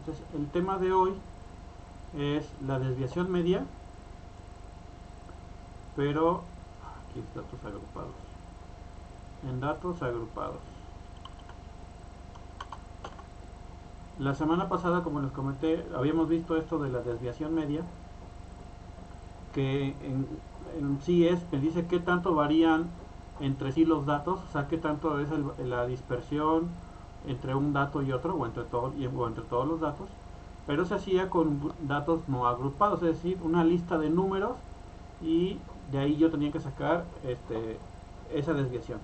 Entonces el tema de hoy es la desviación media, pero aquí es datos agrupados. En datos agrupados. La semana pasada, como les comenté, habíamos visto esto de la desviación media, que en sí me dice qué tanto varían entre sí los datos, o sea, qué tanto es la dispersión entre un dato y otro, o entre todos los datos, pero se hacía con datos no agrupados, es decir, una lista de números, y de ahí yo tenía que sacar esa desviación.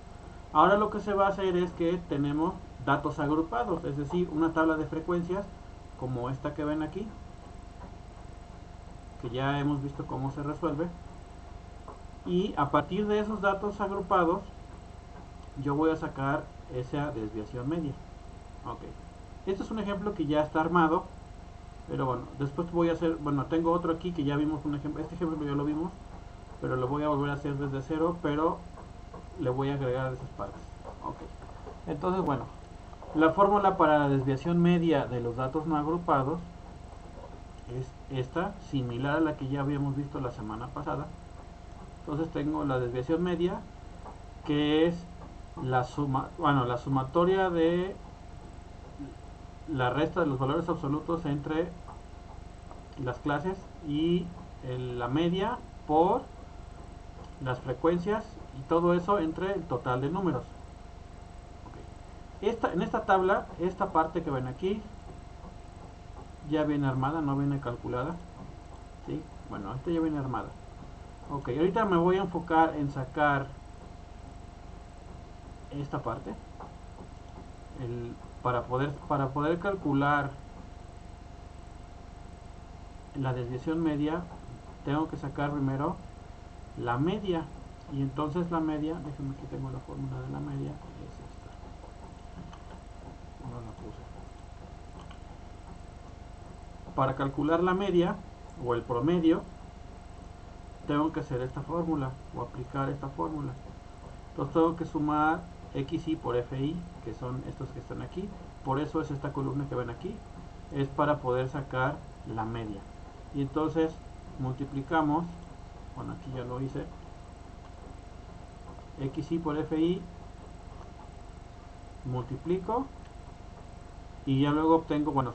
Ahora lo que se va a hacer es que tenemos datos agrupados, es decir, una tabla de frecuencias como esta que ven aquí, que ya hemos visto cómo se resuelve, y a partir de esos datos agrupados yo voy a sacar esa desviación media. Ok, este es un ejemplo que ya está armado, pero bueno, después voy a hacer, bueno, tengo otro aquí que ya vimos un ejemplo, este ejemplo ya lo vimos, pero lo voy a volver a hacer desde cero, pero le voy a agregar esas partes. Ok, entonces bueno, la fórmula para la desviación media de los datos no agrupados es esta, similar a la que ya habíamos visto la semana pasada. Entonces tengo la desviación media, que es la sumatoria de la resta de los valores absolutos entre las clases y la media por las frecuencias, y todo eso entre el total de números. Okay. En esta tabla, esta parte que ven aquí ya viene armada, no viene calculada. ¿Sí? Bueno, esta ya viene armada. Ok, ahorita me voy a enfocar en sacar esta parte para poder calcular la desviación media. Tengo que sacar primero la media, y entonces la media, déjenme que tengo la fórmula de la media, es esta, no la puse. Para calcular la media o el promedio tengo que hacer esta fórmula o aplicar esta fórmula. Entonces tengo que sumar xi por fi, que son estos que están aquí. Por eso es esta columna que ven aquí, es para poder sacar la media. Y entonces multiplicamos, bueno, aquí ya lo hice, xi por fi, multiplico, y ya luego obtengo, bueno,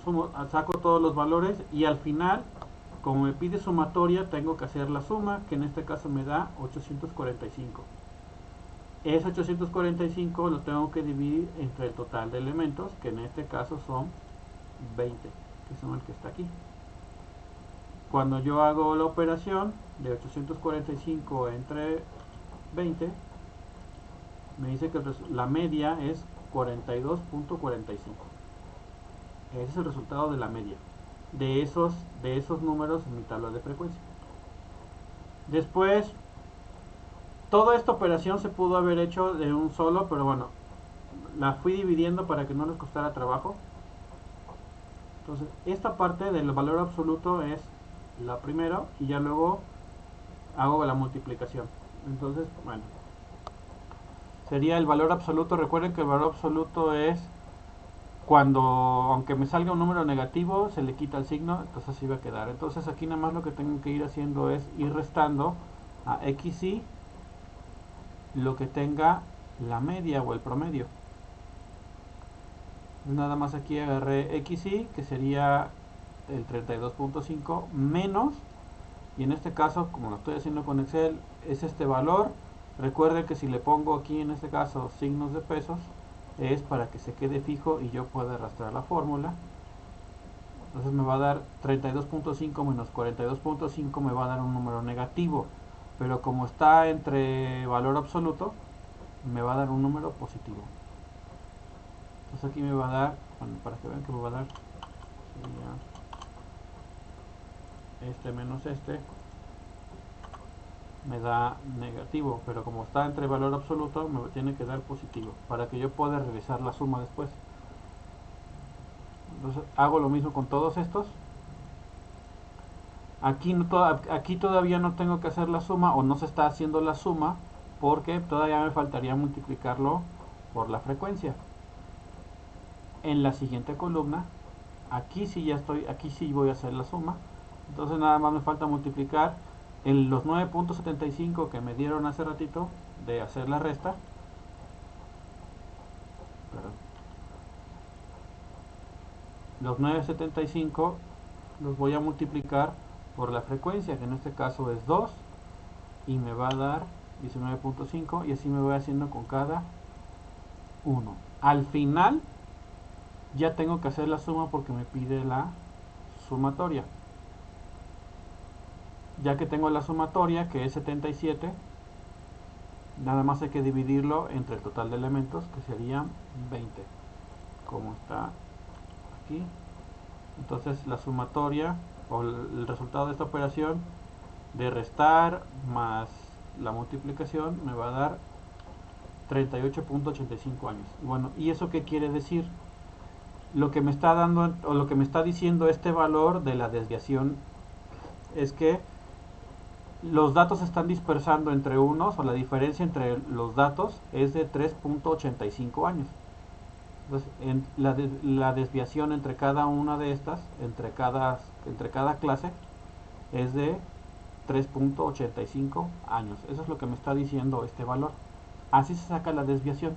saco todos los valores, y al final, como me pide sumatoria, tengo que hacer la suma, que en este caso me da 845. Ese 845 lo tengo que dividir entre el total de elementos, que en este caso son 20, que son el que está aquí. Cuando yo hago la operación de 845 entre 20, me dice que la media es 42.45. Ese es el resultado de la media de esos números en mi tabla de frecuencia. Después, toda esta operación se pudo haber hecho de un solo, pero bueno, la fui dividiendo para que no les costara trabajo. Entonces, esta parte del valor absoluto es la primera, y ya luego hago la multiplicación. Entonces, bueno, sería el valor absoluto. Recuerden que el valor absoluto es cuando, aunque me salga un número negativo, se le quita el signo, entonces así va a quedar. Entonces aquí nada más lo que tengo que ir haciendo es ir restando a xi lo que tenga la media o el promedio. Nada más aquí agarré xi, que sería el 32.5 menos, y en este caso, como lo estoy haciendo con Excel, es este valor. Recuerden que si le pongo aquí en este caso signos de pesos, es para que se quede fijo y yo pueda arrastrar la fórmula. Entonces me va a dar 32.5 menos 42.5, me va a dar un número negativo, pero como está entre valor absoluto, me va a dar un número positivo. Entonces aquí me va a dar, bueno, para que vean que me va a dar, sería este menos este, me da negativo, pero como está entre valor absoluto, me tiene que dar positivo, para que yo pueda realizar la suma después. Entonces hago lo mismo con todos estos. Aquí todavía no tengo que hacer la suma, o no se está haciendo la suma, porque todavía me faltaría multiplicarlo por la frecuencia. En la siguiente columna aquí sí ya estoy, aquí sí voy a hacer la suma. Entonces nada más me falta multiplicar en los 9.75 que me dieron hace ratito de hacer la resta. Perdón. Los 9.75 los voy a multiplicar por la frecuencia, que en este caso es 2, y me va a dar 19.5, y así me voy haciendo con cada uno. Al final ya tengo que hacer la suma porque me pide la sumatoria. Ya que tengo la sumatoria, que es 77, nada más hay que dividirlo entre el total de elementos, que serían 20, como está aquí. Entonces la sumatoria o el resultado de esta operación de restar más la multiplicación me va a dar 38.85 años. Bueno, ¿y eso qué quiere decir? Lo que me está dando o lo que me está diciendo este valor de la desviación es que los datos se están dispersando entre unos, o la diferencia entre los datos es de 3.85 años. Entonces, la desviación entre cada una de estas, entre cada clase, es de 3.85 años. Eso es lo que me está diciendo este valor. Así se saca la desviación.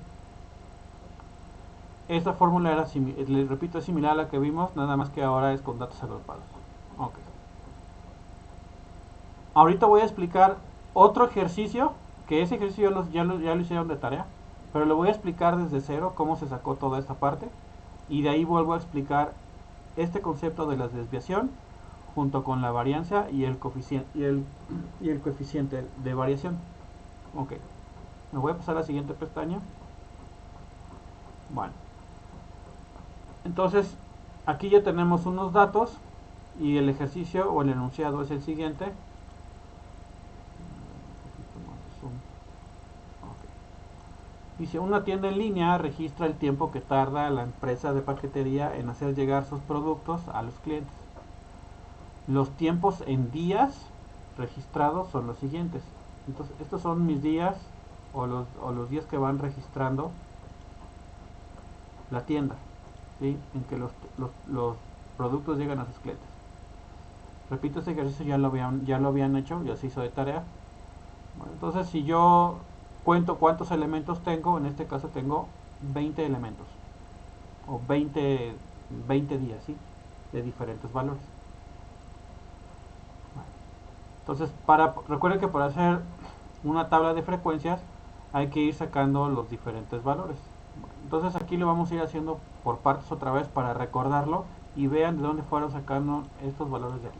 Esta fórmula era, les repito, es similar a la que vimos, nada más que ahora es con datos agrupados. Ok. Ahorita voy a explicar otro ejercicio, que ese ejercicio ya lo hicieron de tarea, pero lo voy a explicar desde cero cómo se sacó toda esta parte, y de ahí vuelvo a explicar este concepto de la desviación junto con la varianza y el coeficiente, y el coeficiente de variación. Ok, me voy a pasar a la siguiente pestaña. Bueno, entonces aquí ya tenemos unos datos y el ejercicio o el enunciado es el siguiente. Dice, una tienda en línea registra el tiempo que tarda la empresa de paquetería en hacer llegar sus productos a los clientes. Los tiempos en días registrados son los siguientes. Entonces, estos son mis días o los días que van registrando la tienda, ¿sí? En que los productos llegan a sus clientes. Repito, este ejercicio ya lo habían hecho, ya se hizo de tarea. Bueno, entonces, si yo cuento cuántos elementos tengo, en este caso tengo 20 elementos, o 20 días, ¿sí? De diferentes valores. Entonces, recuerden que para hacer una tabla de frecuencias hay que ir sacando los diferentes valores. Entonces aquí lo vamos a ir haciendo por partes otra vez para recordarlo y vean de dónde fueron sacando estos valores de aquí.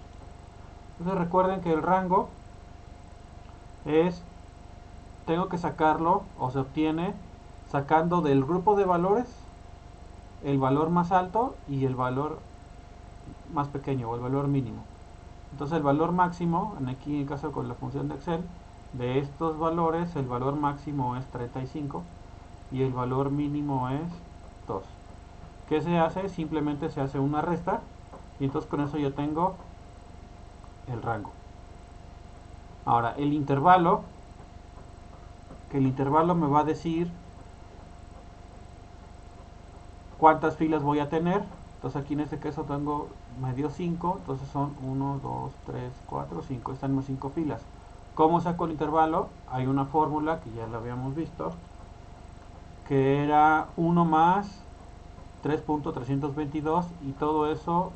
Entonces recuerden que el rango tengo que sacarlo o se obtiene sacando del grupo de valores el valor más alto y el valor más pequeño o el valor mínimo. Entonces el valor máximo, aquí en el caso con la función de Excel, de estos valores el valor máximo es 35 y el valor mínimo es 2. ¿Qué se hace? Simplemente se hace una resta y entonces con eso yo tengo el rango. Ahora el intervalo, que el intervalo me va a decir cuántas filas voy a tener. Entonces aquí en este caso me dio 5, entonces son 1, 2, 3, 4, 5, están mis 5 filas. ¿Cómo saco el intervalo? Hay una fórmula que ya la habíamos visto, que era 1 más 3.322 y todo eso,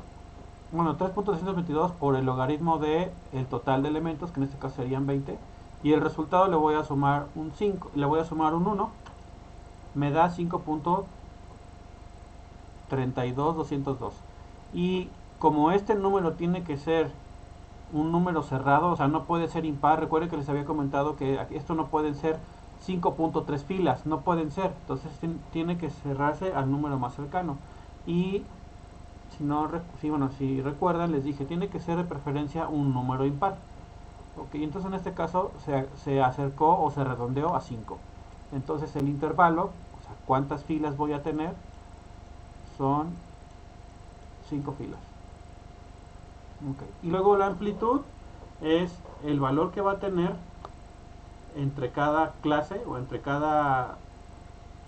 bueno, 3.322 por el logaritmo de el total de elementos, que en este caso serían 20, y el resultado le voy a sumar un 5, le voy a sumar un 1, me da 5.32202. Y como este número tiene que ser un número cerrado, o sea, no puede ser impar. Recuerden que les había comentado que esto no pueden ser 5.3 filas, no pueden ser. Entonces tiene que cerrarse al número más cercano. Y si recuerdan, les dije, tiene que ser de preferencia un número impar. Ok, entonces en este caso se acercó o se redondeó a 5. Entonces el intervalo, o sea, cuántas filas voy a tener, son 5 filas. Okay. Y luego la amplitud es el valor que va a tener entre cada clase o entre cada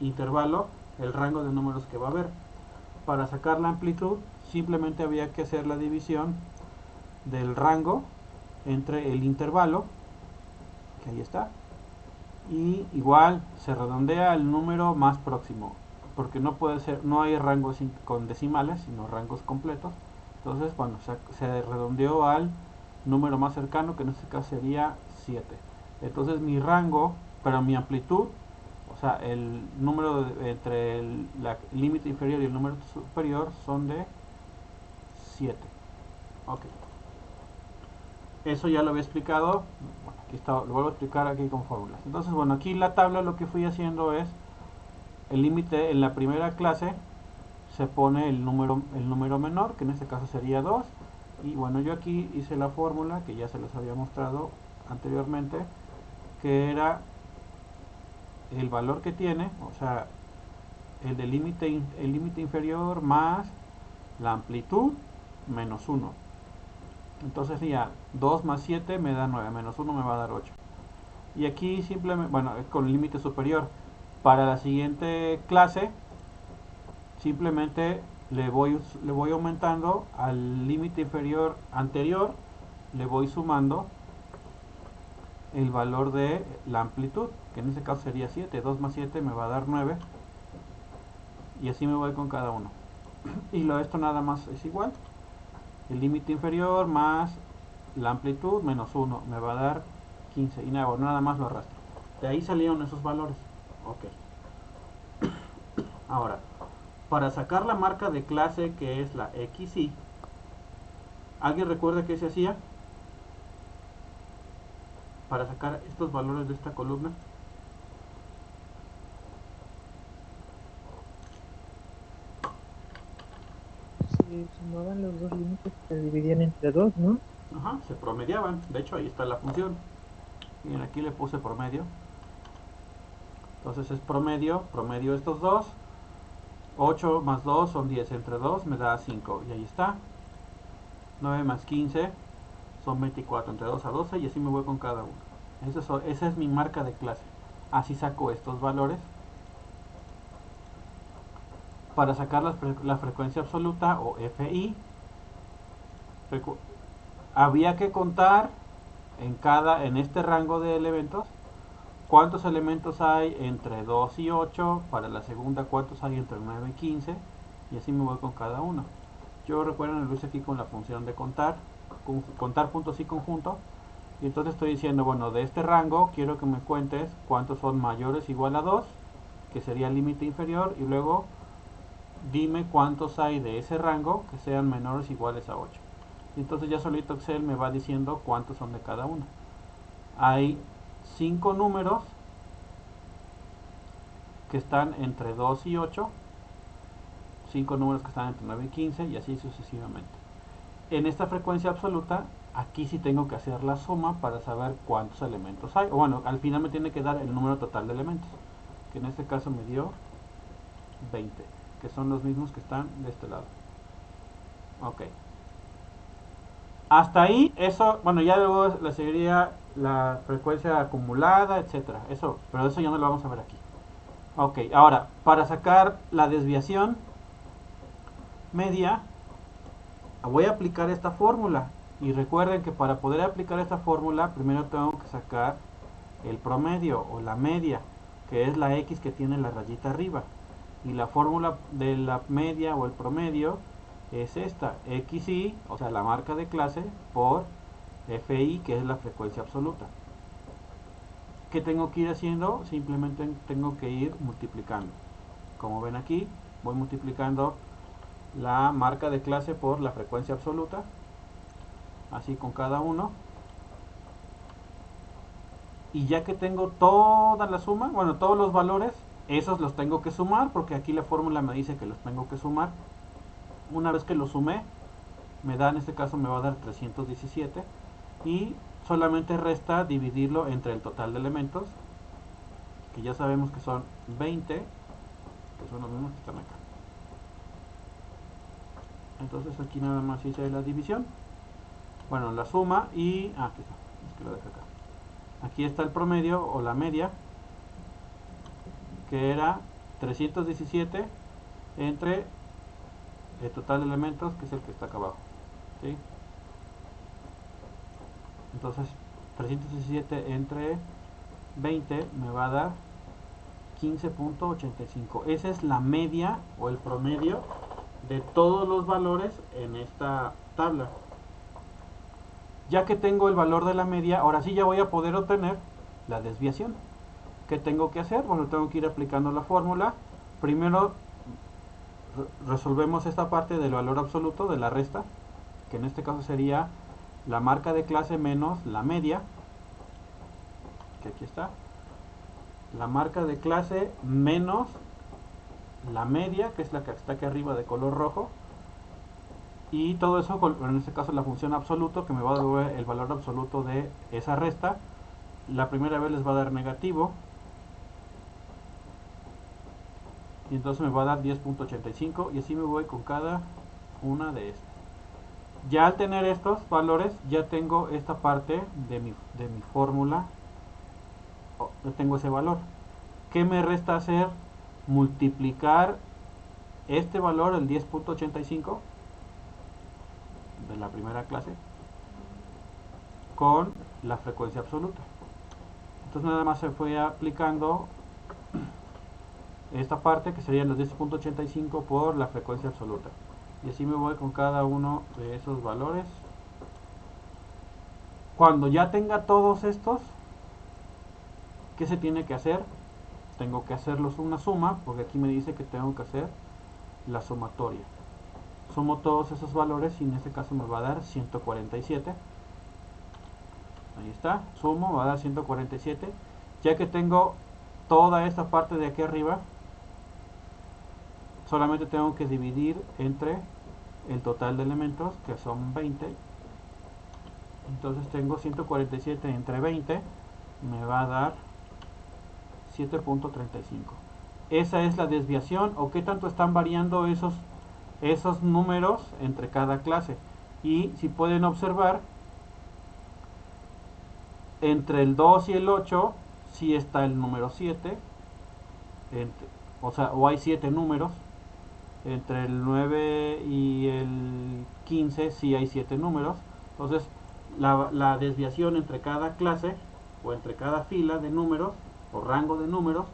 intervalo, el rango de números que va a haber. para sacar la amplitud simplemente había que hacer la división del rango entre el intervalo, que ahí está, y igual se redondea el número más próximo, porque no puede ser, no hay rangos con decimales, sino rangos completos. Entonces, bueno, se redondeó al número más cercano, que en este caso sería 7. Entonces mi rango, pero mi amplitud, o sea, el número entre el límite inferior y el número superior son de 7. Ok. Eso ya lo había explicado. Bueno, aquí está, lo vuelvo a explicar aquí con fórmulas. Entonces, bueno, aquí la tabla lo que fui haciendo es el límite en la primera clase se pone el número menor, que en este caso sería 2. Y bueno, yo aquí hice la fórmula que ya se les había mostrado anteriormente, que era el valor que tiene, o sea, el límite inferior más la amplitud menos 1. Entonces ya 2 más 7 me da 9, menos 1 me va a dar 8. Y aquí simplemente, bueno, con el límite superior. Para la siguiente clase, simplemente le voy aumentando al límite inferior anterior, le voy sumando el valor de la amplitud, que en este caso sería 7. 2 más 7 me va a dar 9. Y así me voy con cada uno. Y esto nada más es igual. El límite inferior más la amplitud menos 1 me va a dar 15. Y nada más lo arrastro. De ahí salieron esos valores. Ok. Ahora, para sacar la marca de clase, que es la XY, ¿alguien recuerda qué se hacía? Para sacar estos valores de esta columna. Se sumaban los dos límites y se dividían entre dos, ¿no? Ajá, se promediaban. De hecho, ahí está la función. Miren, aquí le puse promedio. Entonces es promedio estos dos. 8 más 2 son 10, entre 2 me da 5. Y ahí está. 9 más 15 son 24, entre 2 a 12. Y así me voy con cada uno. Esa es mi marca de clase. Así saco estos valores. Para sacar la frecuencia absoluta o FI, había que contar en este rango de elementos cuántos elementos hay entre 2 y 8, para la segunda cuántos hay entre 9 y 15, y así me voy con cada uno. Yo recuerden, lo hice aquí con la función de contar puntos y conjunto, y entonces estoy diciendo, bueno, de este rango quiero que me cuentes cuántos son mayores o igual a 2, que sería el límite inferior, y luego dime cuántos hay de ese rango que sean menores o iguales a 8. Y entonces ya solito Excel me va diciendo cuántos son de cada uno. Hay 5 números que están entre 2 y 8, 5 números que están entre 9 y 15, y así sucesivamente. En esta frecuencia absoluta, aquí sí tengo que hacer la suma para saber cuántos elementos hay. O bueno, al final me tiene que dar el número total de elementos, que en este caso me dio 20, que son los mismos que están de este lado. Ok. Hasta ahí, eso, bueno, ya luego le seguiría la frecuencia acumulada, etcétera. Eso, pero eso ya no lo vamos a ver aquí. Ok, ahora, para sacar la desviación media, voy a aplicar esta fórmula. Y recuerden que para poder aplicar esta fórmula, primero tengo que sacar el promedio o la media, que es la X que tiene la rayita arriba. Y la fórmula de la media o el promedio es esta, XY, o sea, la marca de clase, por FI, que es la frecuencia absoluta. ¿Qué tengo que ir haciendo? Simplemente tengo que ir multiplicando. Como ven aquí, voy multiplicando la marca de clase por la frecuencia absoluta, así con cada uno. Y ya que tengo toda la suma, bueno, todos los valores, esos los tengo que sumar, porque aquí la fórmula me dice que los tengo que sumar. Una vez que los sumé, me da, en este caso me va a dar 317, y solamente resta dividirlo entre el total de elementos, que ya sabemos que son 20, que son los mismos que están acá. Entonces aquí nada más hice la división, bueno, la suma, y aquí está, es que lo dejé acá. Aquí está el promedio o la media, que era 317 entre el total de elementos, que es el que está acá abajo, ¿sí? Entonces 317 entre 20 me va a dar 15.85. Esa es la media o el promedio de todos los valores en esta tabla. Ya que tengo el valor de la media, ahora sí ya voy a poder obtener la desviación. ¿Qué tengo que hacer? Bueno, tengo que ir aplicando la fórmula. Primero resolvemos esta parte del valor absoluto de la resta, que en este caso sería la marca de clase menos la media, que aquí está. La marca de clase menos la media, que es la que está aquí arriba de color rojo. Y todo eso, en este caso la función absoluto, que me va a devolver el valor absoluto de esa resta. La primera vez les va a dar negativo. Y entonces me va a dar 10.85. Y así me voy con cada una de estas. Ya al tener estos valores, ya tengo esta parte de mi fórmula. Ya tengo ese valor. ¿Qué me resta hacer? Multiplicar este valor, el 10.85 de la primera clase, con la frecuencia absoluta. Entonces nada más se fue aplicando esta parte, que serían los 10.85 por la frecuencia absoluta. Y así me voy con cada uno de esos valores. Cuando ya tenga todos estos, ¿qué se tiene que hacer? Tengo que hacerlos una suma, porque aquí me dice que tengo que hacer la sumatoria. Sumo todos esos valores y en este caso me va a dar 147. Ahí está, sumo, me va a dar 147. Ya que tengo toda esta parte de aquí arriba, solamente tengo que dividir entre el total de elementos, que son 20. Entonces tengo 147 entre 20, me va a dar 7.35. Esa es la desviación, o qué tanto están variando esos números entre cada clase. Y si pueden observar, entre el 2 y el 8 sí está el número 7, o hay 7 números. Entre el 9 y el 15 sí hay 7 números. Entonces la desviación entre cada clase o entre cada fila de números o rango de números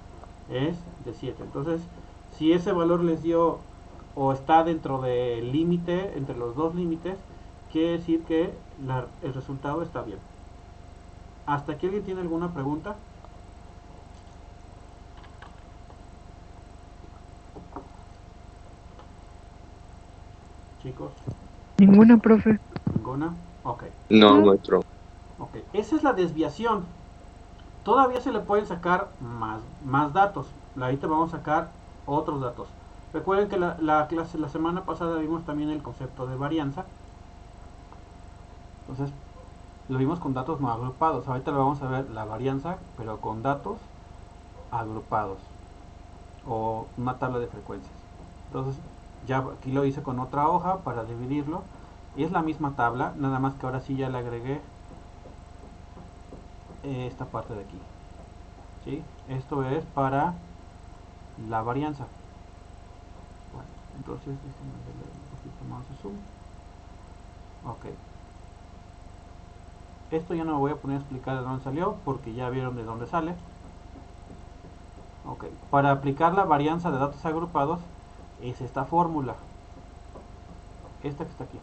es de 7. Entonces, si ese valor les dio o está dentro del límite, entre los dos límites, quiere decir que el resultado está bien. ¿Hasta aquí alguien tiene alguna pregunta? Chicos, Ninguna, profe. ¿ninguna? Ok. No, No. maestro. Ok, esa es la desviación. Todavía se le pueden sacar más datos. Ahorita vamos a sacar otros datos. Recuerden que la semana pasada vimos también el concepto de varianza. Entonces, lo vimos con datos no agrupados. Ahorita lo vamos a ver la varianza, pero con datos agrupados. O una tabla de frecuencias. Entonces, ya aquí lo hice con otra hoja para dividirlo. Y es la misma tabla, nada más que ahora sí ya le agregué esta parte de aquí. ¿Sí? Esto es para la varianza. Bueno, entonces déjenme darle un poquito más de zoom. Ok. Esto ya no me voy a poner a explicar de dónde salió, porque ya vieron de dónde sale. Ok. Para aplicar la varianza de datos agrupados, es esta fórmula. Esta que está aquí.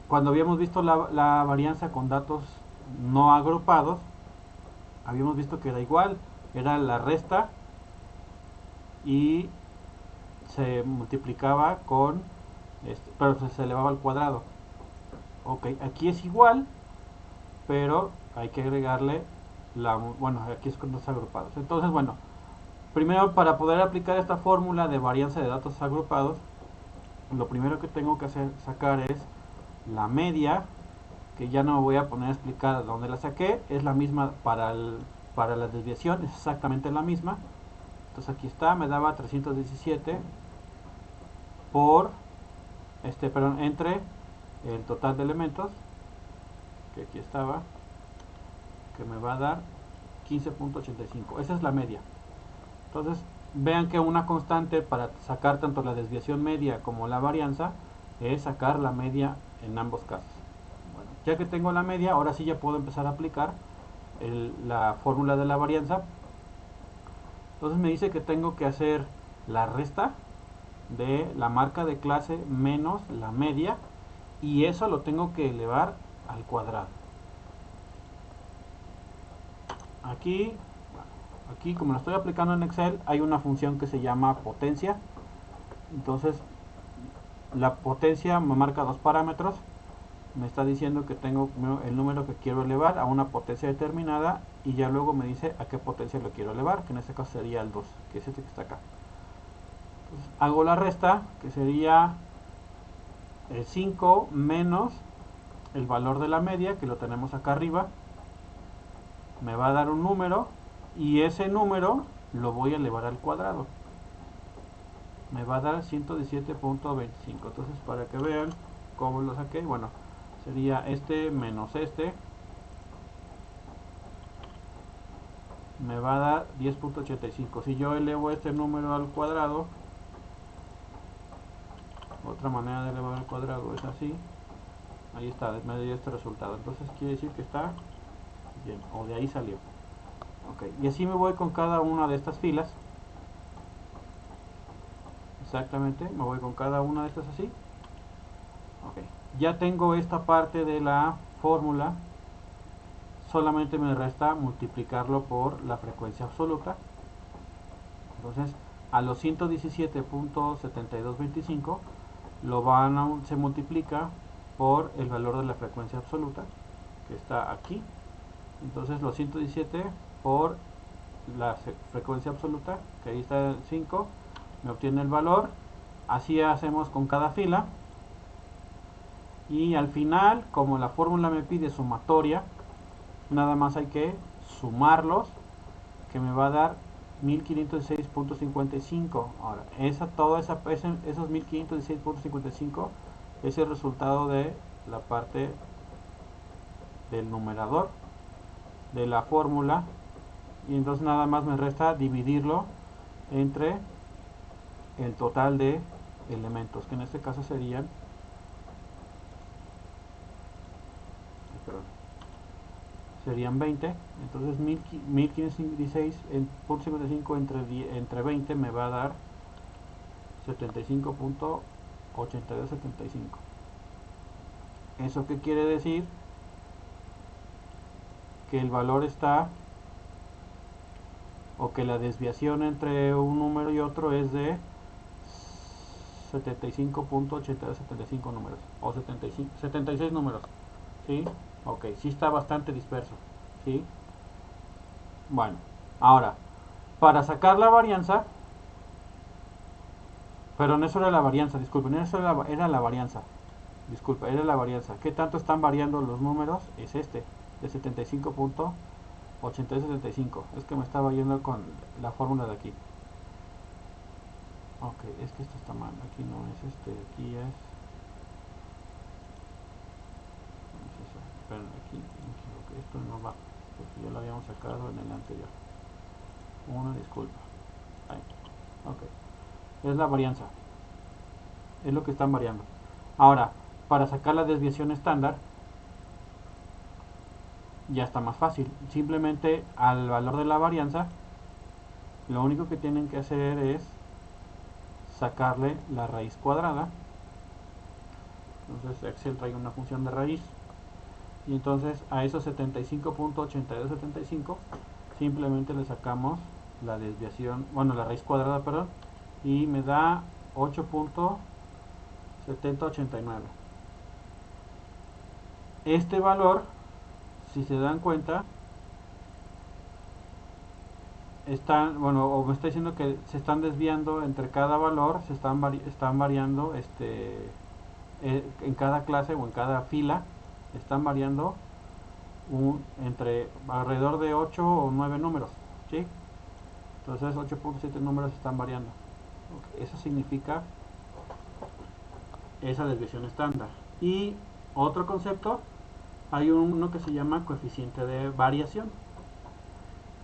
Cuando habíamos visto la varianza con datos no agrupados, habíamos visto que era igual. Era la resta y se multiplicaba con, pero se elevaba al cuadrado. Ok, aquí es igual, pero hay que agregarle bueno, aquí es con datos agrupados. Entonces, bueno, primero para poder aplicar esta fórmula de varianza de datos agrupados, lo primero que tengo que sacar es la media, que ya no me voy a poner a explicar dónde la saqué, es la misma para la desviación, es exactamente la misma. Entonces aquí está, me daba 317 por, perdón, entre el total de elementos, que aquí estaba, que me va a dar 15.85. Esa es la media. Entonces, vean que una constante para sacar tanto la desviación media como la varianza es sacar la media en ambos casos. Bueno, ya que tengo la media, ahora sí ya puedo empezar a aplicar la fórmula de la varianza. Entonces me dice que tengo que hacer la resta de la marca de clase menos la media, y eso lo tengo que elevar al cuadrado. Aquí, aquí como lo estoy aplicando en Excel, hay una función que se llama potencia. Entonces la potencia me marca dos parámetros. Me está diciendo que tengo el número que quiero elevar a una potencia determinada, y ya luego me dice a qué potencia lo quiero elevar, que en este caso sería el 2, que es este que está acá. Entonces, hago la resta, que sería el 5 menos el valor de la media, que lo tenemos acá arriba. Me va a dar un número, y ese número lo voy a elevar al cuadrado. Me va a dar 117.25. Entonces, para que vean cómo lo saqué, bueno, sería este menos este, me va a dar 10.85. Si yo elevo este número al cuadrado, otra manera de elevar al cuadrado es así. Ahí está, me dio este resultado. Entonces quiere decir que está bien, o de ahí salió. Ok, y así me voy con cada una de estas filas. Exactamente, me voy con cada una de estas así. Ok, ya tengo esta parte de la fórmula. Solamente me resta multiplicarlo por la frecuencia absoluta. Entonces, a los 117.7225 se multiplica por el valor de la frecuencia absoluta, que está aquí. Entonces, los 117 por la frecuencia absoluta, que ahí está el 5, me obtiene el valor. Así hacemos con cada fila. Y al final, como la fórmula me pide sumatoria, nada más hay que sumarlos, que me va a dar 1516.55. Ahora, esos 1516.55 es el resultado de la parte del numerador de la fórmula, y entonces nada más me resta dividirlo entre el total de elementos, que en este caso serían, perdón, serían 20. Entonces 1516.55 entre 20 me va a dar 75.8275. ¿Eso qué quiere decir? Que el valor está, o que la desviación entre un número y otro es de 75.8275 números, o 76 números. ¿Sí? Ok, sí está bastante disperso. ¿Sí? Bueno, ahora, para sacar la varianza, pero no eso era la varianza, disculpen, eso era la varianza. Disculpa, era la varianza. ¿Qué tanto están variando los números? Es este, de 75.8275. Es que me estaba yendo con la fórmula de aquí. Ok, es que esto está mal. Aquí no es aquí es... No es eso. Esperen, aquí me equivoqué. Esto no va, porque ya lo habíamos sacado en el anterior. Una disculpa. Ahí. Ok. Es la varianza. Es lo que están variando. Ahora, para sacar la desviación estándar, ya está más fácil. Simplemente al valor de la varianza, lo único que tienen que hacer es sacarle la raíz cuadrada. Entonces Excel trae una función de raíz, y entonces a esos 75.8275 simplemente le sacamos la desviación, bueno, la raíz cuadrada, perdón, y me da 8.7089. Este valor, si se dan cuenta, bueno, o me está diciendo que se están desviando entre cada valor, están variando en cada clase o en cada fila, están variando entre alrededor de 8 o 9 números, ¿sí? Entonces 8.7 números están variando. Okay, eso significa esa desviación estándar. Y otro concepto, hay uno que se llama coeficiente de variación,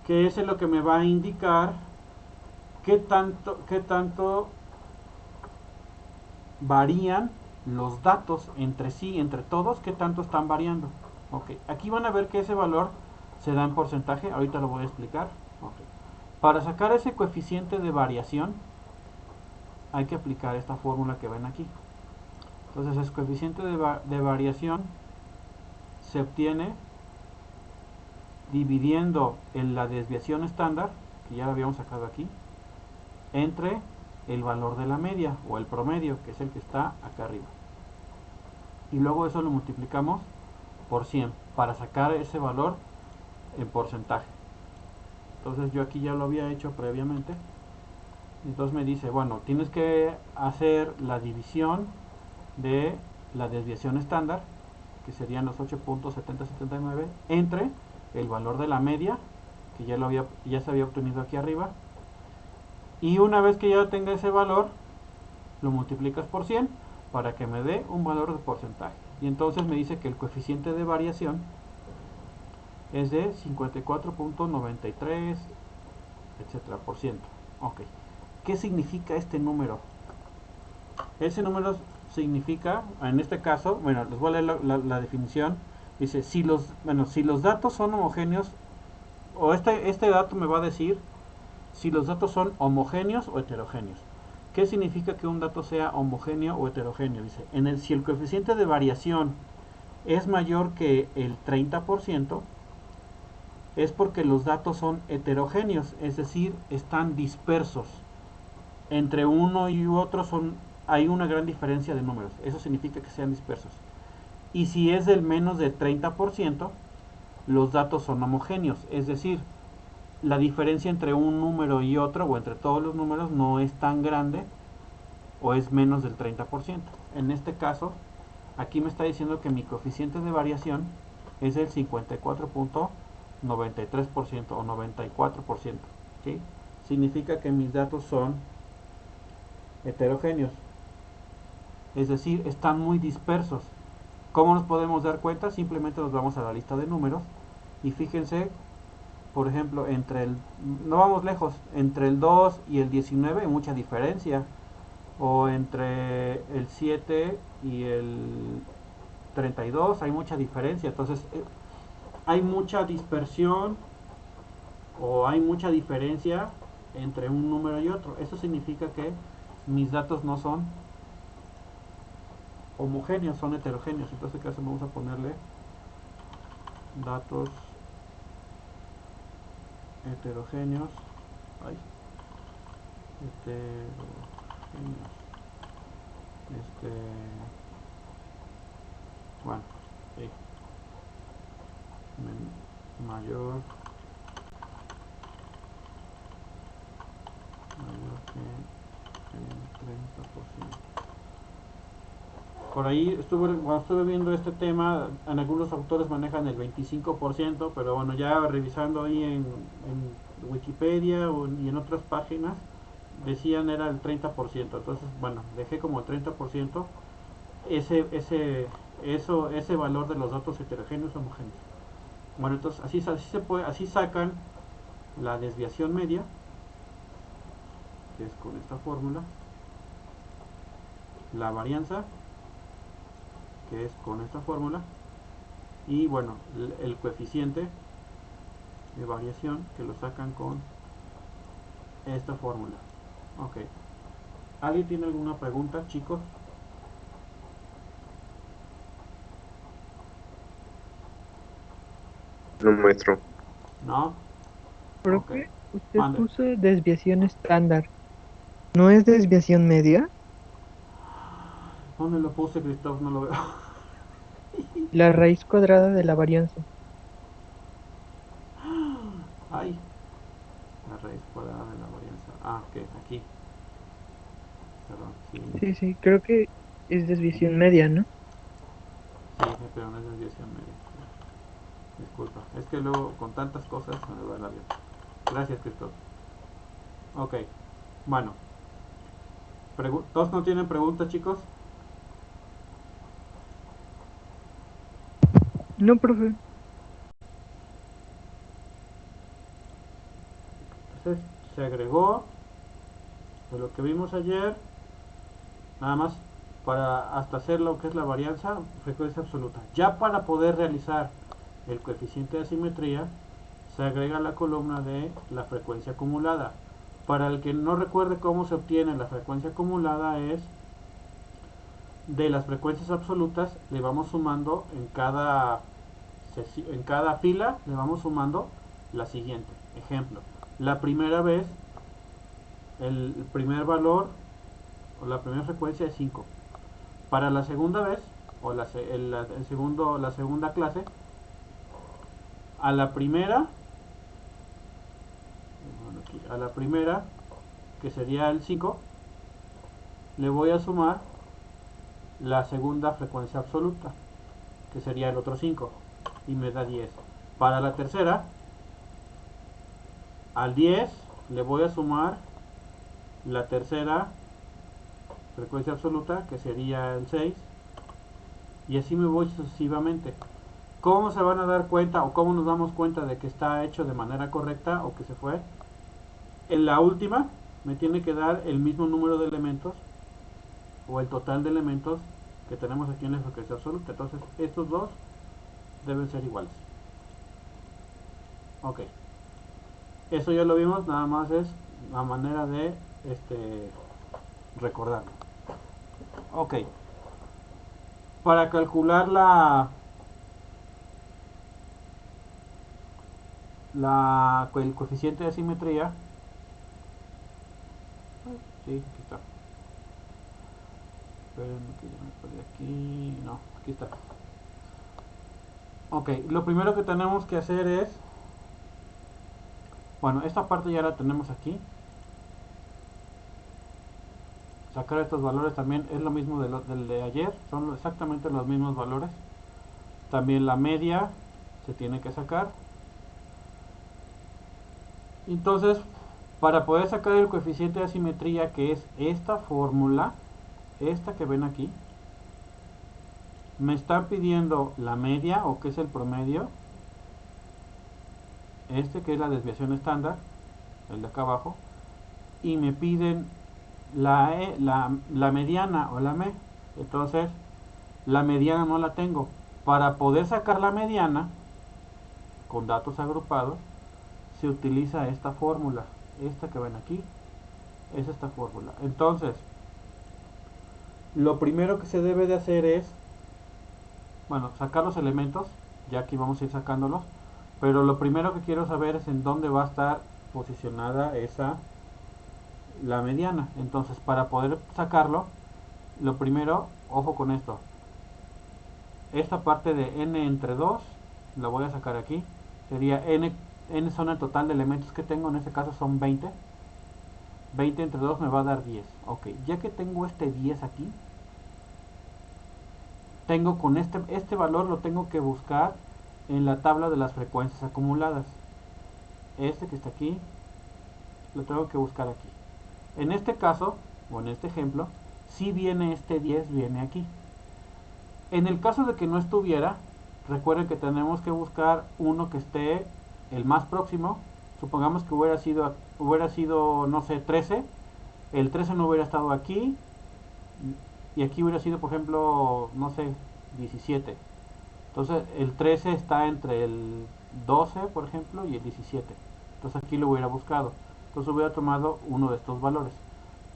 que es lo que me va a indicar qué tanto varían los datos entre sí, entre todos, qué tanto están variando? Ok, aquí van a ver que ese valor se da en porcentaje, ahorita lo voy a explicar. Okay. Para sacar ese coeficiente de variación, hay que aplicar esta fórmula que ven aquí. Entonces, el coeficiente de variación se obtiene dividiendo en la desviación estándar, que ya la habíamos sacado aquí, entre el valor de la media o el promedio, que es el que está acá arriba. Y luego eso lo multiplicamos por 100 para sacar ese valor en porcentaje. Entonces yo aquí ya lo había hecho previamente. Entonces me dice, bueno, tienes que hacer la división de la desviación estándar, que serían los 8.7079, entre el valor de la media, que ya se había obtenido aquí arriba, y una vez que ya tenga ese valor, lo multiplicas por 100 para que me dé un valor de porcentaje. Y entonces me dice que el coeficiente de variación es de 54.93, etcétera, por ciento. Ok. ¿Qué significa este número? Ese número significa, en este caso, bueno, les voy a leer la definición. Dice, si los datos son homogéneos, o este dato me va a decir si los datos son homogéneos o heterogéneos. ¿Qué significa que un dato sea homogéneo o heterogéneo? Dice, si el coeficiente de variación es mayor que el 30%, es porque los datos son heterogéneos, es decir, están dispersos. Entre uno y otro hay una gran diferencia de números. Eso significa que sean dispersos. Y si es del menos del 30%, los datos son homogéneos, es decir, la diferencia entre un número y otro, o entre todos los números, no es tan grande, o es menos del 30%. En este caso, aquí me está diciendo que mi coeficiente de variación es el 54.93% o 94%. ¿Sí? Significa que mis datos son heterogéneos, es decir, están muy dispersos. ¿Cómo nos podemos dar cuenta? Simplemente nos vamos a la lista de números y fíjense, por ejemplo, no vamos lejos, entre el 2 y el 19 hay mucha diferencia, o entre el 7 y el 32 hay mucha diferencia. Entonces hay mucha dispersión o hay mucha diferencia entre un número y otro. Eso significa que mis datos no son homogéneos, son heterogéneos. Entonces, ¿qué hacemos? Vamos a ponerle datos heterogéneos. Ay, heterogéneos. Este, bueno, sí, mayor que el 30%. Por ahí cuando estuve viendo este tema, en algunos autores manejan el 25%, pero bueno, ya revisando ahí en Wikipedia y en otras páginas, decían era el 30%. Entonces, bueno, dejé como el 30% ese valor de los datos heterogéneos homogéneos. Bueno, entonces así sacan la desviación media, que es con esta fórmula, la varianza, que es con esta fórmula, y bueno, el coeficiente de variación, que lo sacan con esta fórmula. Ok. ¿Alguien tiene alguna pregunta, chicos? No, maestro. ¿No? Ok. Profe, usted Mande. puso desviación estándar. ¿No es desviación media? ¿Dónde lo puse, Cristóbal? No lo veo. La raíz cuadrada de la varianza. Ay, la raíz cuadrada de la varianza. Ah, ok, aquí. Perdón, sí. Sí, sí, creo que es desviación media, ¿no? Sí, pero no es desviación media. Disculpa. Es que luego con tantas cosas me va la vida. Gracias, Cristóbal. Ok. Bueno. ¿Todos no tienen preguntas, chicos? No, profe. Entonces se agregó de lo que vimos ayer, nada más para hasta hacer lo que es la varianza, frecuencia absoluta. Ya para poder realizar el coeficiente de asimetría, se agrega la columna de la frecuencia acumulada. Para el que no recuerde cómo se obtiene la frecuencia acumulada, es de las frecuencias absolutas, le vamos sumando en cada fila, le vamos sumando la siguiente. Ejemplo, la primera vez, el primer valor o la primera frecuencia es 5. Para la segunda vez, o la segunda clase, a la primera, que sería el 5, le voy a sumar la segunda frecuencia absoluta, que sería el otro 5, y me da 10. Para la tercera, al 10 le voy a sumar la tercera frecuencia absoluta, que sería el 6, y así me voy sucesivamente. ¿Cómo se van a dar cuenta o cómo nos damos cuenta de que está hecho de manera correcta o que se fue? En la última me tiene que dar el mismo número de elementos o el total de elementos que tenemos aquí en la frecuencia absoluta. Entonces estos dos deben ser iguales. Ok, eso ya lo vimos, nada más es la manera de recordarlo. Ok, para calcular el coeficiente de asimetría, sí, aquí está. Esperen que ya me perdí aquí. No, aquí está. Ok, lo primero que tenemos que hacer es, bueno, esta parte ya la tenemos aquí. Sacar estos valores también es lo mismo del de ayer, son exactamente los mismos valores. También la media se tiene que sacar. Entonces, para poder sacar el coeficiente de asimetría, que es esta fórmula, esta que ven aquí, me están pidiendo la media, o que es el promedio, que es la desviación estándar, el de acá abajo, y me piden la mediana o la M. Entonces, la mediana no la tengo. Para poder sacar la mediana con datos agrupados, se utiliza esta fórmula. Esta que ven aquí es esta fórmula. Entonces, lo primero que se debe de hacer es, bueno, sacar los elementos. Ya aquí vamos a ir sacándolos. Pero lo primero que quiero saber es en dónde va a estar posicionada la mediana. Entonces, para poder sacarlo, lo primero, ojo con esto, esta parte de n entre 2 la voy a sacar aquí. Sería n son el total de elementos que tengo, en este caso son 20. 20 entre 2 me va a dar 10. Ok, ya que tengo este 10 aquí, tengo con este valor lo tengo que buscar en la tabla de las frecuencias acumuladas. Este que está aquí, lo tengo que buscar aquí. En este caso, o en este ejemplo, si viene este 10, viene aquí. En el caso de que no estuviera, recuerden que tenemos que buscar uno que esté el más próximo. Supongamos que hubiera sido, no sé, 13. El 13 no hubiera estado aquí. Y aquí hubiera sido, por ejemplo, no sé, 17. Entonces el 13 está entre el 12, por ejemplo, y el 17. Entonces aquí lo hubiera buscado. Entonces hubiera tomado uno de estos valores.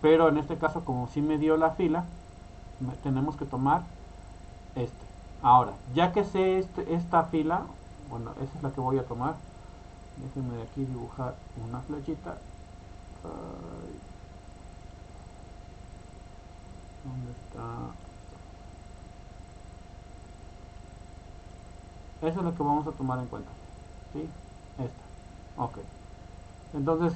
Pero en este caso, como sí me dio la fila, tenemos que tomar este. Ahora, ya que sé esta fila, bueno, esa es la que voy a tomar. Déjenme de aquí dibujar una flechita. ¿Dónde está? Esa es la que vamos a tomar en cuenta. ¿Sí? Esta. Ok. Entonces,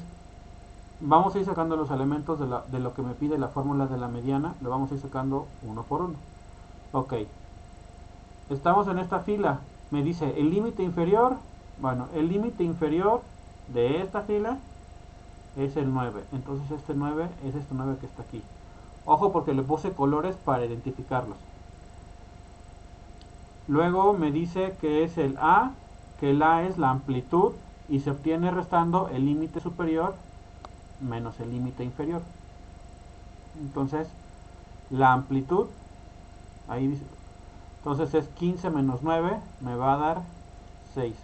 vamos a ir sacando los elementos de lo que me pide la fórmula de la mediana. Lo vamos a ir sacando uno por uno. Ok. Estamos en esta fila. Me dice el límite inferior. Bueno, el límite inferior de esta fila es el 9. Entonces este 9 es este 9 que está aquí. Ojo porque le puse colores para identificarlos. Luego me dice que es el A, que el A es la amplitud y se obtiene restando el límite superior menos el límite inferior. Entonces la amplitud, ahí dice, entonces es 15 menos 9, me va a dar 6.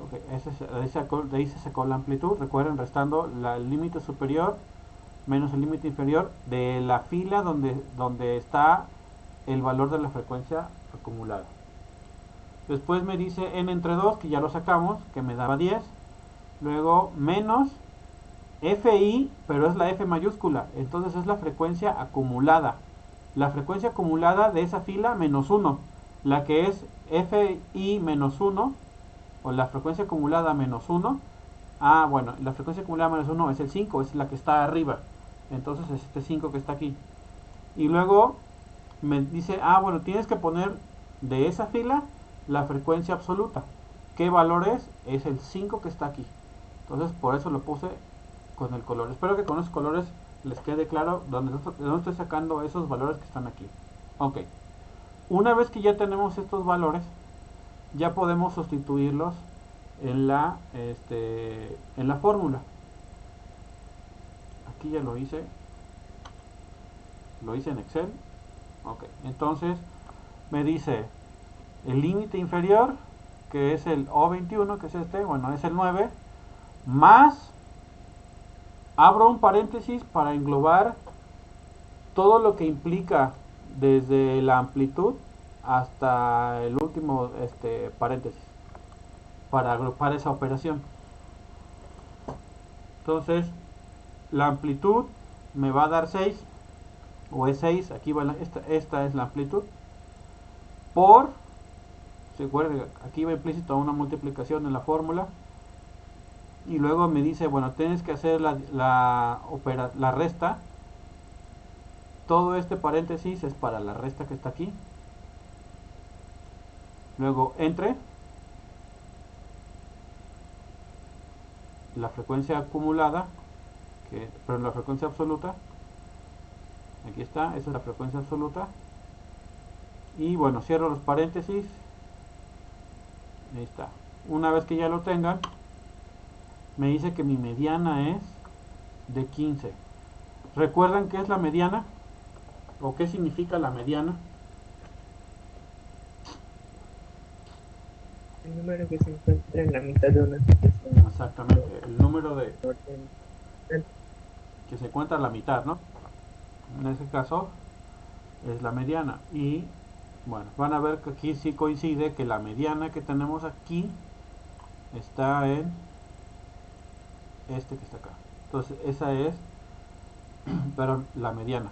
Okay, de ahí se sacó la amplitud. Recuerden, restando el límite superior menos el límite inferior de la fila donde está el valor de la frecuencia acumulada. Después me dice n entre 2, que ya lo sacamos, que me daba 10. Luego menos FI, pero es la F mayúscula, entonces es la frecuencia acumulada. La frecuencia acumulada de esa fila menos 1, la que es FI menos 1, o la frecuencia acumulada menos 1. Ah, bueno, la frecuencia acumulada menos 1 es el 5, es la que está arriba. Entonces es este 5 que está aquí. Y luego me dice, bueno, tienes que poner de esa fila la frecuencia absoluta. ¿Qué valor es? Es el 5 que está aquí. Entonces por eso lo puse con el color. Espero que con esos colores les quede claro de dónde estoy sacando esos valores que están aquí. Ok. Una vez que ya tenemos estos valores, ya podemos sustituirlos en la fórmula. Aquí ya lo hice en Excel. Ok, entonces me dice el límite inferior, que es el O21, que es bueno, es el 9, más, abro un paréntesis para englobar todo lo que implica desde la amplitud hasta el último paréntesis, para agrupar esa operación. Entonces la amplitud me va a dar 6, o es 6, aquí va esta es la amplitud, por, se acuerda, aquí va implícito una multiplicación en la fórmula, y luego me dice, bueno, tienes que hacer la resta. Todo este paréntesis es para la resta que está aquí. Luego entre la frecuencia acumulada, pero la frecuencia absoluta, aquí está, esa es la frecuencia absoluta. Y bueno, cierro los paréntesis. Ahí está. Una vez que ya lo tengan, me dice que mi mediana es de 15. ¿Recuerdan qué es la mediana? ¿O qué significa la mediana? El número que se encuentra en la mitad de una sucesión. Exactamente, el número Orden. que se encuentra a la mitad, ¿no? En ese caso es la mediana. Y bueno, van a ver que aquí sí coincide que la mediana que tenemos aquí está en este que está acá. Entonces esa es, pero la mediana.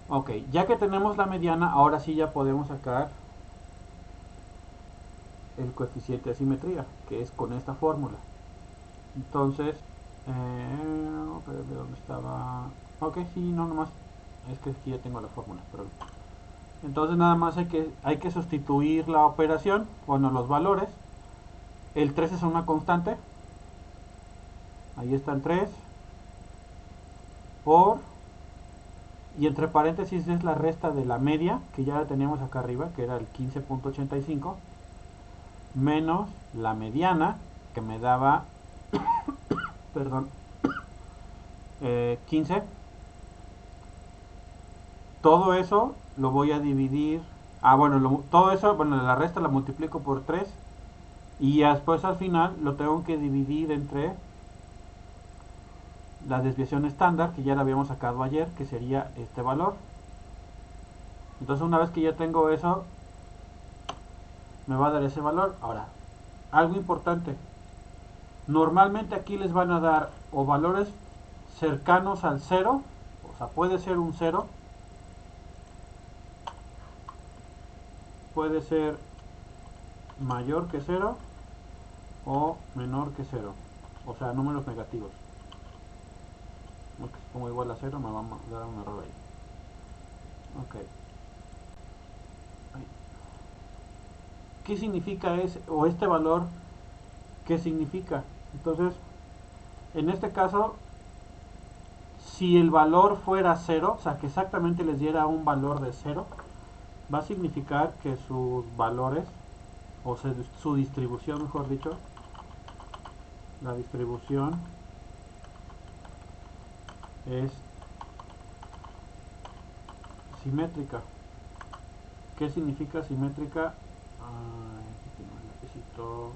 Ok, ya que tenemos la mediana, ahora sí ya podemos sacar el coeficiente de simetría, que es con esta fórmula. Entonces, ¿dónde estaba? Ok, sí, no, nomás, es que aquí ya tengo la fórmula, pero entonces nada más hay que sustituir la operación, bueno, los valores. El 3 es una constante, ahí está el 3, por, y entre paréntesis es la resta de la media, que ya la teníamos acá arriba, que era el 15.85, menos la mediana, que me daba, perdón, 15. Todo eso lo voy a dividir, bueno, todo eso, bueno, la resta la multiplico por 3, y después al final lo tengo que dividir entre la desviación estándar, que ya la habíamos sacado ayer, que sería este valor. Entonces una vez que ya tengo eso, me va a dar ese valor. Ahora, algo importante, normalmente aquí les van a dar o valores cercanos al 0, o sea, puede ser un 0, puede ser mayor que 0 o menor que 0, o sea, números negativos. Si pongo igual a 0 me va a dar un error ahí. Ok. ¿Qué significa o este valor? ¿Qué significa? Entonces, en este caso, si el valor fuera 0, o sea, que exactamente les diera un valor de 0, va a significar que sus valores, o sea, su distribución, mejor dicho, la distribución es simétrica. ¿Qué significa simétrica? Aquí tengo el lapicito.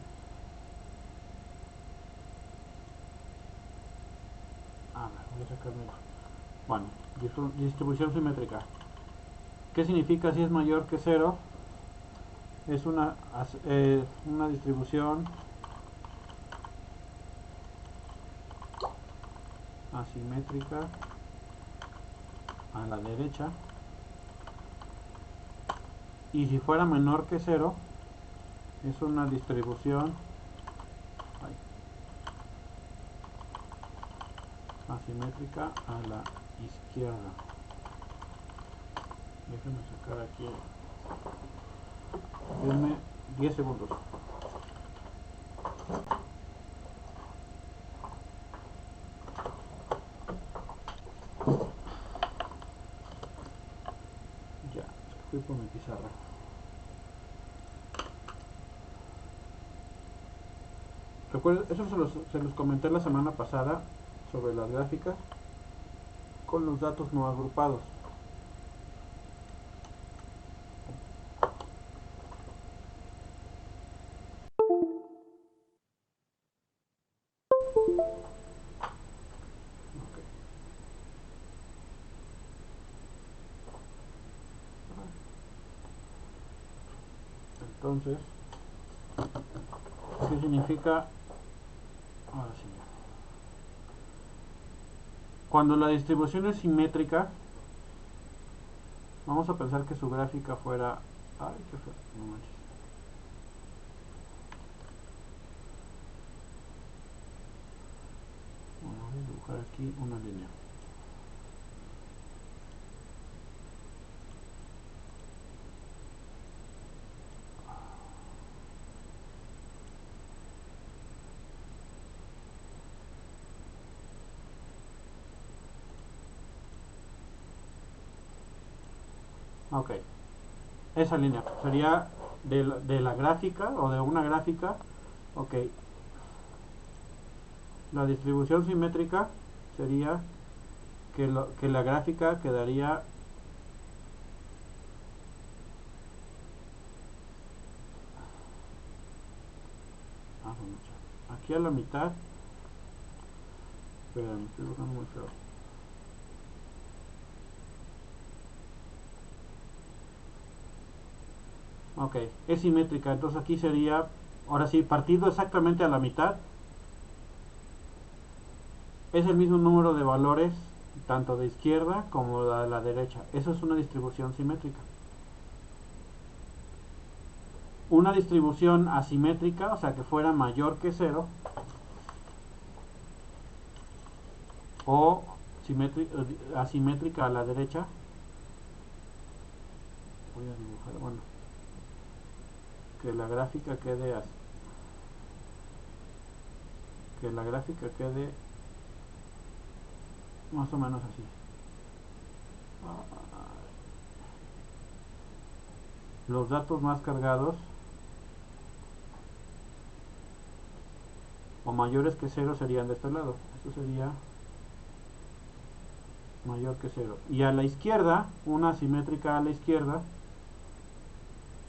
A ver, voy a sacarme. Bueno, distribución simétrica. ¿Qué significa si es mayor que 0? Es una distribución asimétrica a la derecha. Y si fuera menor que 0, es una distribución asimétrica a la izquierda. Déjenme sacar aquí. Denme 10 segundos. Ya, fui por mi pizarra. Recuerden, eso se los comenté la semana pasada sobre las gráficas con los datos no agrupados. Okay. Entonces, ¿qué significa? Ahora sí. Cuando la distribución es simétrica, vamos a pensar que su gráfica fuera... Ay, qué feo, no manches. Bueno, voy a dibujar aquí una línea. Ok, esa línea sería de la gráfica o de una gráfica. Ok, la distribución simétrica sería que la gráfica quedaría aquí a la mitad. Espera, me estoy dibujando muy feo. Ok, es simétrica, entonces aquí sería, ahora sí, partido exactamente a la mitad. Es el mismo número de valores, tanto de izquierda como de la derecha. Eso es una distribución simétrica. Una distribución asimétrica, o sea que fuera mayor que 0, o asimétrica a la derecha. Voy a dibujar, bueno, que la gráfica quede así. Que la gráfica quede más o menos así. Los datos más cargados o mayores que 0 serían de este lado. Esto sería mayor que 0. Y a la izquierda, una simétrica a la izquierda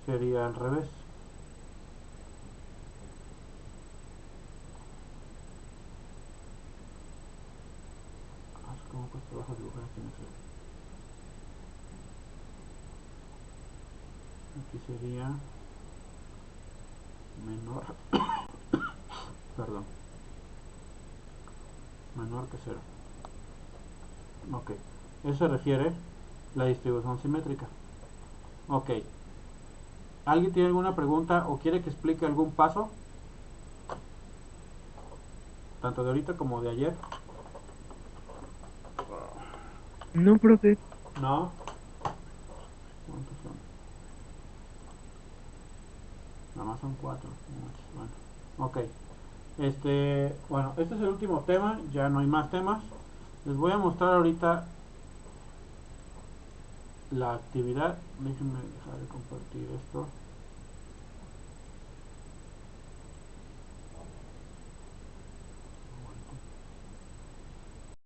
sería al revés. ¿Cómo pues trabajo dibujar aquí en Excel? Aquí sería menor, perdón, menor que 0. Ok, eso se refiere la distribución simétrica. Ok, ¿alguien tiene alguna pregunta o quiere que explique algún paso? Tanto de ahorita como de ayer. No, profe. No. ¿Cuántos son? Nada más son 4. Bueno, ok. Bueno, este es el último tema, ya no hay más temas. Les voy a mostrar ahorita la actividad. Déjenme dejar de compartir esto.